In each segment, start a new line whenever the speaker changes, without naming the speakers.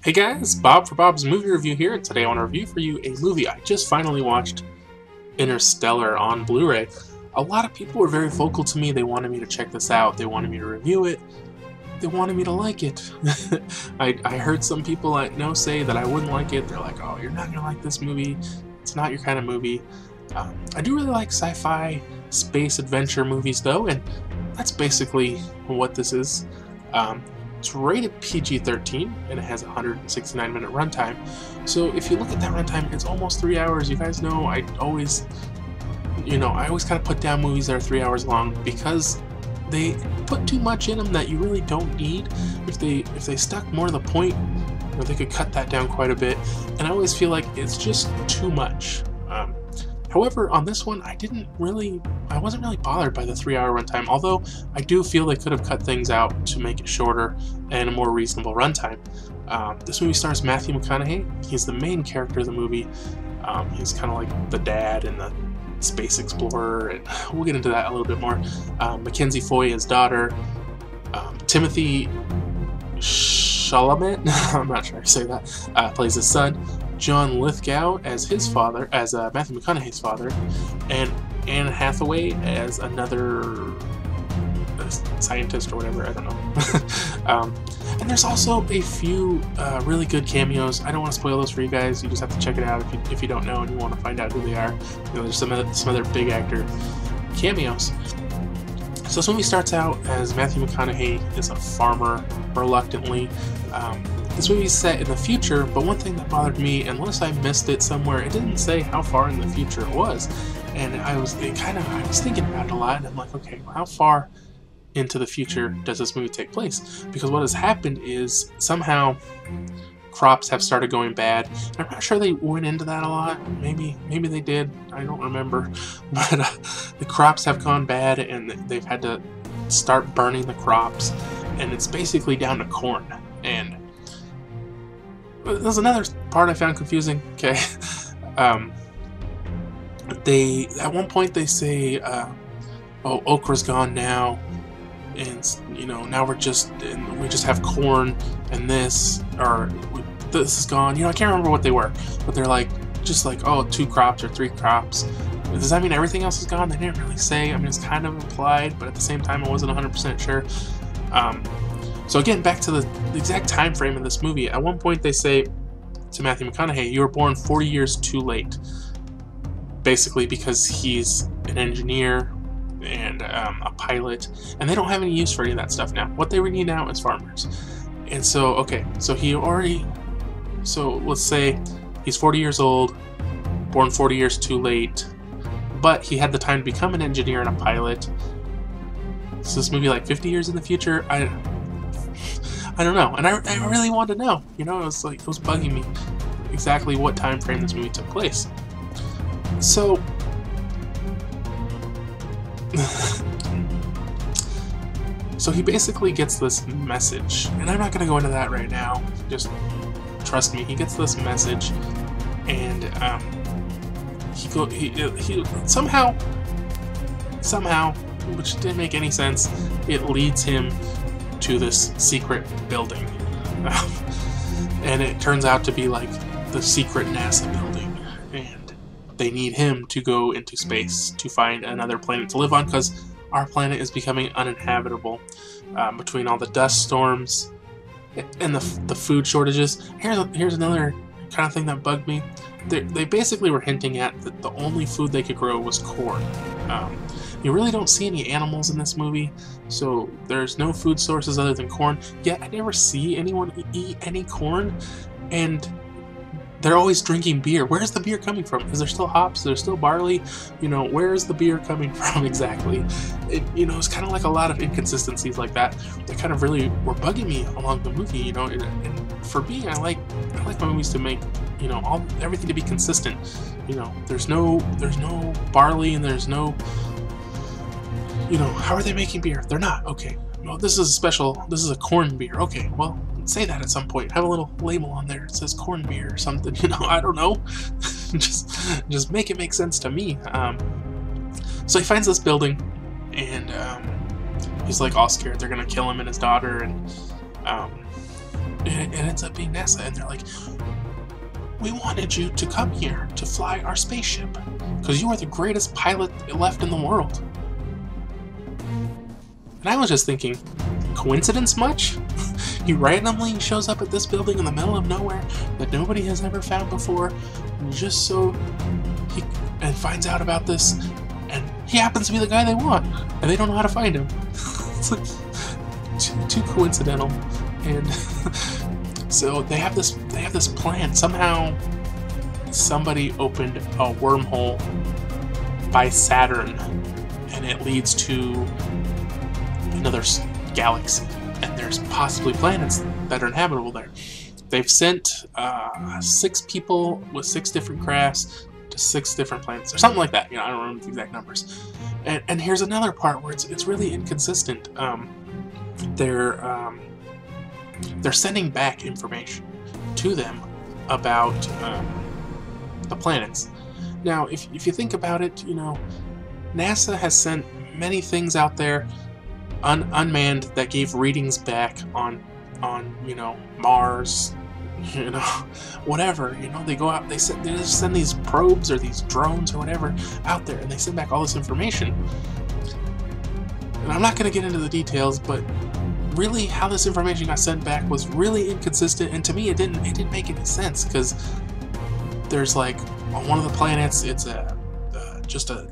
Hey guys, Bob for Bob's Movie Review here, and today I want to review for you a movie I just finally watched, Interstellar, on Blu-ray. A lot of people were very vocal to me. They wanted me to check this out, they wanted me to review it, they wanted me to like it. I heard some people I know say that I wouldn't like it. They're like, oh, you're not going to like this movie, it's not your kind of movie. I do really like sci-fi, space adventure movies though, and that's basically what this is. It's rated PG-13 and it has a 169-minute runtime. So if you look at that runtime, it's almost 3 hours. You guys know I always kind of put down movies that are 3 hours long because they put too much in them that you really don't need. If they stuck more to the point, they could cut that down quite a bit. And I always feel like it's just too much. However, on this one, I wasn't really bothered by the 3-hour runtime, although I do feel they could have cut things out to make it shorter and a more reasonable runtime. This movie stars Matthew McConaughey. He's the main character of the movie. He's kind of like the dad and the space explorer, and we'll get into that a little bit more. Mackenzie, his daughter. Timothee Chalamet, I'm not sure how to say that, plays his son. John Lithgow as his father, as Matthew McConaughey's father, and Anne Hathaway as another scientist or whatever, I don't know. And there's also a few really good cameos. I don't want to spoil those for you guys. You just have to check it out if you don't know and you want to find out who they are. There's some other big actor cameos. So this movie starts out as Matthew McConaughey is a farmer, reluctantly. This movie is set in the future, but one thing that bothered me, unless I missed it somewhere, it didn't say how far in the future it was. And I was thinking about it a lot, and I'm like, okay, well, how far into the future does this movie take place? Because what has happened is somehow crops have started going bad. I'm not sure they went into that a lot. Maybe they did. I don't remember. But the crops have gone bad, and they've had to start burning the crops, and it's basically down to corn. And there's another part I found confusing. Okay, they at one point they say, "Oh, okra's gone now, and now we just have corn and this is gone." I can't remember what they were, but they're like oh, 2 crops or 3 crops. Does that mean everything else is gone? They didn't really say. I mean, it's kind of implied, but at the same time, I wasn't 100% sure. So again, back to the exact time frame in this movie. At one point they say to Matthew McConaughey, "You were born 40 years too late." Basically because he's an engineer and a pilot, and they don't have any use for any of that stuff now. What they need now is farmers. And so, okay, so let's say he's 40 years old, born 40 years too late, but he had the time to become an engineer and a pilot. So this movie like 50 years in the future? I don't know, and I really wanted to know. It was bugging me exactly what time frame this movie took place. So, he basically gets this message, and I'm not going to go into that right now. Just trust me. He gets this message, and he somehow, which didn't make any sense, it leads him to this secret building, and it turns out to be like the secret NASA building, and they need him to go into space to find another planet to live on, because our planet is becoming uninhabitable between all the dust storms and the food shortages. Here's another kind of thing that bugged me. They basically were hinting at that the only food they could grow was corn. You really don't see any animals in this movie, so there's no food sources other than corn. Yet I never see anyone eat any corn, and they're always drinking beer. Where's the beer coming from? Is there still hops? Is there still barley? Where is the beer coming from exactly? It's kind of like a lot of inconsistencies like that kind of really were bugging me along the movie. And for me, I like my movies to make everything to be consistent. There's no barley, and there's no. How are they making beer? They're not. Okay. Well, this is a corn beer. Okay, well, say that at some point. Have a little label on there. It says corn beer or something. I don't know. just make it make sense to me. So he finds this building, and he's like all scared they're gonna kill him and his daughter, and it ends up being NASA, and they're like, we wanted you to come here to fly our spaceship because you are the greatest pilot left in the world. And I was just thinking, coincidence much? He randomly shows up at this building in the middle of nowhere that nobody has ever found before, just so he finds out about this, and he happens to be the guy they want, and they don't know how to find him. It's like too coincidental. And so they have this plan. Somehow somebody opened a wormhole by Saturn, and it leads to another galaxy, and there's possibly planets that are inhabitable there. They've sent 6 people with 6 different crafts to 6 different planets, or something like that. You know, I don't remember the exact numbers. And here's another part where it's really inconsistent. They're sending back information to them about the planets. Now, if you think about it, you know, NASA has sent many things out there unmanned that gave readings back on you know, Mars, you know, whatever. You know, they go out, they just send these probes or these drones or whatever out there, and they send back all this information. And I'm not going to get into the details, but really how this information got sent back was really inconsistent, and to me it didn't make any sense, because there's like, on one of the planets it's just a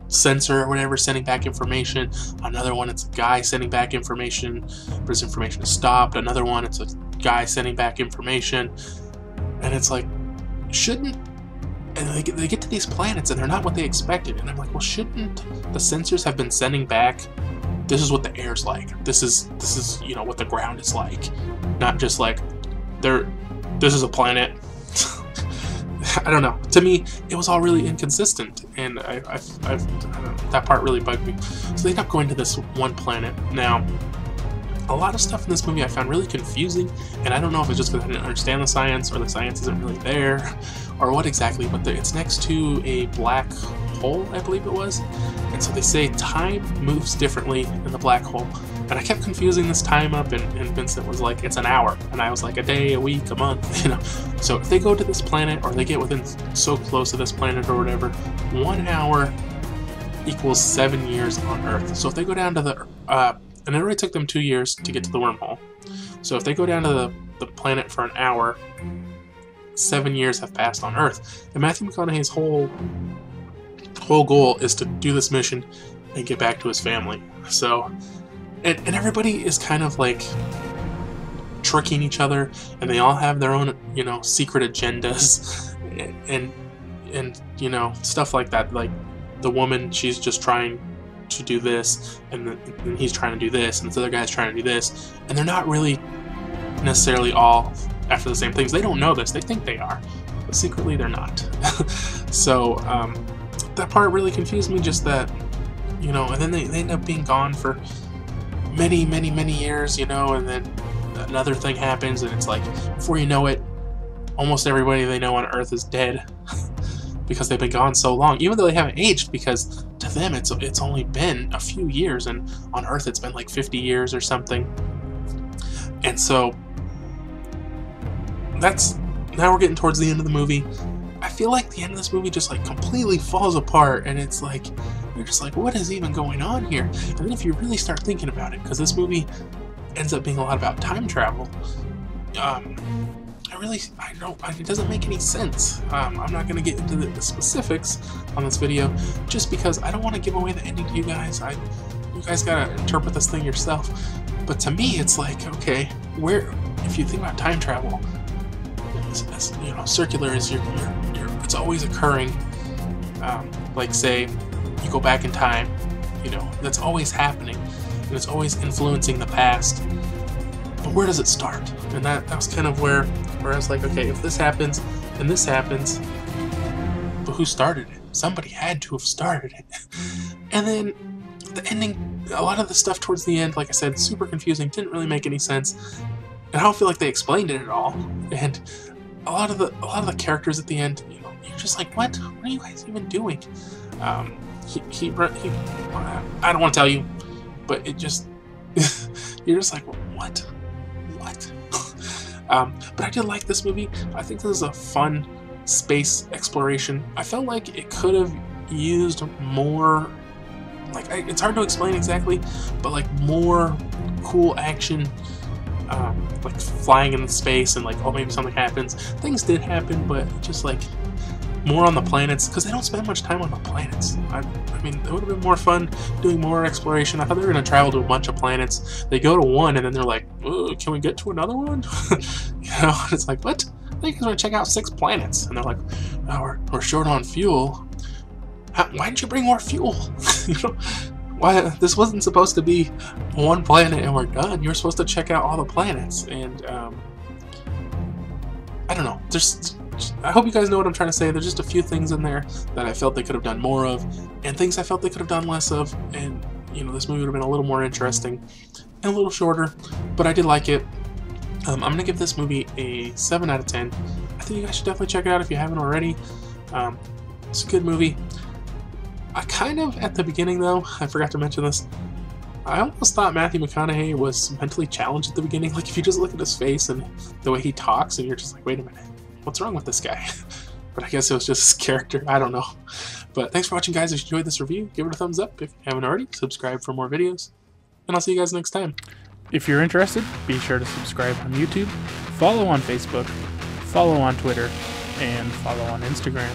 sensor or whatever sending back information. Another one, it's a guy sending back information, but his information is stopped. Another one, it's a guy sending back information, and it's like, shouldn't, and they get to these planets and they're not what they expected, and I'm like, well, shouldn't the sensors have been sending back, this is what the air's like, this is you know, what the ground is like, not just like, this is a planet. I don't know. To me, it was all really inconsistent, and I don't know, that part really bugged me. So they end up going to this one planet. Now, a lot of stuff in this movie I found really confusing, and I don't know if it's just because I didn't understand the science, or the science isn't really there, or what exactly, but it's next to a black hole, I believe it was, and so they say time moves differently in the black hole. And I kept confusing this time up, and Vincent was like, it's an hour. And I was like, a day, a week, a month, you know. So if they go to this planet, or they get within so close to this planet or whatever, 1 hour equals 7 years on Earth. So if they go down to the, and it already took them 2 years to get to the wormhole. So if they go down to the planet for an hour, 7 years have passed on Earth. And Matthew McConaughey's whole goal is to do this mission and get back to his family. So... And everybody is kind of like tricking each other, and they all have their own, you know, secret agendas, and you know, stuff like that. Like the woman, she's just trying to do this, and he's trying to do this, and this other guy's trying to do this, and they're not really necessarily all after the same things. They don't know this. They think they are, but secretly they're not. So that part really confused me. Just that, you know, and then they end up being gone for many years, you know, and then another thing happens, and it's like, before you know it, almost everybody they know on Earth is dead because they've been gone so long, even though they haven't aged, because to them it's only been a few years, and on Earth it's been like 50 years or something. And so now we're getting towards the end of the movie. I feel like the end of this movie just like completely falls apart, and it's like, you're just like, what is even going on here? And then if you really start thinking about it, because this movie ends up being a lot about time travel, it doesn't make any sense. I'm not going to get into the specifics on this video, just because I don't want to give away the ending to you guys. You guys got to interpret this thing yourself. But to me, it's like, okay, if you think about time travel, you know, circular is it's always occurring. Like, say, you go back in time, you know, that's always happening, and it's always influencing the past. But where does it start? And that was kind of where I was like, okay, if this happens and this happens, but who started it? Somebody had to have started it. And then the ending, a lot of the stuff towards the end, like I said, super confusing, didn't really make any sense, and I don't feel like they explained it at all. And a lot of the characters at the end, you know, you're just like, what are you guys even doing? I don't want to tell you, but it just you're just like, what? what? But I did like this movie. I think this is a fun space exploration. I felt like it could have used more, like, it's hard to explain exactly, but like more cool action, like flying in space and like, oh, maybe something happens. Things did happen, but just like more on the planets, because they don't spend much time on the planets. I mean, it would have been more fun doing more exploration. I thought they were going to travel to a bunch of planets. They go to one, and then they're like, oh, can we get to another one? You know, it's like, what? I think we're going to check out 6 planets. And they're like, oh, we're short on fuel. Why didn't you bring more fuel? You know, why? This wasn't supposed to be one planet and we're done. You were supposed to check out all the planets. And, I don't know. I hope you guys know what I'm trying to say. There's just a few things in there that I felt they could have done more of, and things I felt they could have done less of, and, you know, this movie would have been a little more interesting and a little shorter, but I did like it. I'm going to give this movie a 7 out of 10. I think you guys should definitely check it out if you haven't already. It's a good movie. I kind of, at the beginning though, I forgot to mention this, I almost thought Matthew McConaughey was mentally challenged at the beginning. Like, if you just look at his face and the way he talks, and you're just like, wait a minute. What's wrong with this guy? But I guess it was just his character. I don't know. But thanks for watching, guys. If you enjoyed this review, give it a thumbs up. If you haven't already, subscribe for more videos. And I'll see you guys next time.
If you're interested, be sure to subscribe on YouTube, follow on Facebook, follow on Twitter, and follow on Instagram.